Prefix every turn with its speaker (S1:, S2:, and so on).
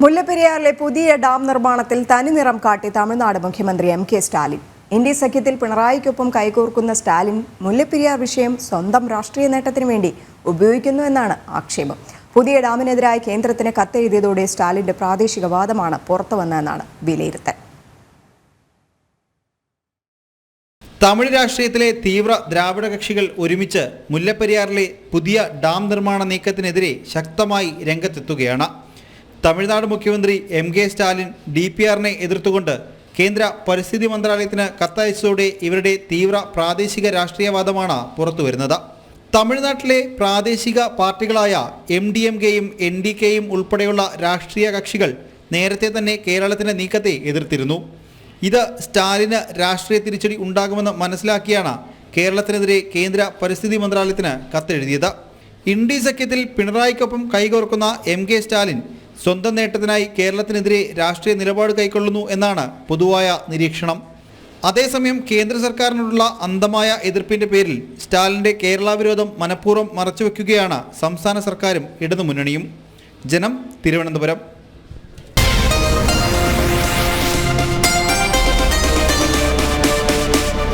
S1: മുല്ലപ്പെരിയാറിലെ പുതിയ ഡാം നിർമ്മാണത്തിൽ തനിനിറം കാട്ടി തമിഴ്നാട് മുഖ്യമന്ത്രി എം.കെ. സ്റ്റാലിൻ. ഇന്ത്യ സഖ്യത്തിൽ പിണറായിക്കൊപ്പം കൈകോർക്കുന്ന സ്റ്റാലിൻ മുല്ലപ്പെരിയാർ വിഷയം സ്വന്തം രാഷ്ട്രീയ നേട്ടത്തിനു വേണ്ടി ഉപയോഗിക്കുന്നു എന്നാണ് ആക്ഷേപം. പുതിയ ഡാമിനെതിരായി കേന്ദ്രത്തിന് കത്തെഴുതിയതോടെ സ്റ്റാലിന്റെ പ്രാദേശികവാദമാണ് പുറത്തുവന്നതെന്നാണ് വിലയിരുത്തൽ.
S2: തമിഴ് രാഷ്ട്രീയത്തിലെ തീവ്ര ദ്രാവിഡ കക്ഷികൾ ഒരുമിച്ച് മുല്ലപ്പെരിയാറിലെ പുതിയ ഡാം നിർമ്മാണ നീക്കത്തിനെതിരെ ശക്തമായി രംഗത്തെത്തുകയാണ്. തമിഴ്നാട് മുഖ്യമന്ത്രി എം.കെ. സ്റ്റാലിൻ DPRനെ എതിർത്തുകൊണ്ട് കേന്ദ്ര പരിസ്ഥിതി മന്ത്രാലയത്തിന് കത്തയച്ചതോടെ ഇവരുടെ തീവ്ര പ്രാദേശിക രാഷ്ട്രീയവാദമാണ് പുറത്തുവരുന്നത്. തമിഴ്നാട്ടിലെ പ്രാദേശിക പാർട്ടികളായ MDMKയും NDKയും ഉൾപ്പെടെയുള്ള രാഷ്ട്രീയ കക്ഷികൾ നേരത്തെ തന്നെ കേരളത്തിൻ്റെ നീക്കത്തെ എതിർത്തിരുന്നു. ഇത് സ്റ്റാലിന് രാഷ്ട്രീയ തിരിച്ചടി ഉണ്ടാകുമെന്ന് മനസ്സിലാക്കിയാണ് കേരളത്തിനെതിരെ കേന്ദ്ര പരിസ്ഥിതി മന്ത്രാലയത്തിന് കത്തെഴുതിയത്. India സഖ്യത്തിൽ പിണറായിക്കൊപ്പം കൈകോർക്കുന്ന MK. സ്റ്റാലിൻ സ്വന്തം നേട്ടത്തിനായി കേരളത്തിനെതിരെ രാഷ്ട്രീയ നിലപാട് കൈക്കൊള്ളുന്നു എന്നാണ് പൊതുവായ നിരീക്ഷണം. അതേസമയം കേന്ദ്ര സർക്കാരിനോടുള്ള അന്ധമായ എതിർപ്പിന്റെ പേരിൽ സ്റ്റാലിന്റെ കേരള വിരോധം മനഃപൂർവ്വം മറച്ചുവെക്കുകയാണ് സംസ്ഥാന സർക്കാരും ഇടതുമുന്നണിയും. ജനം, തിരുവനന്തപുരം.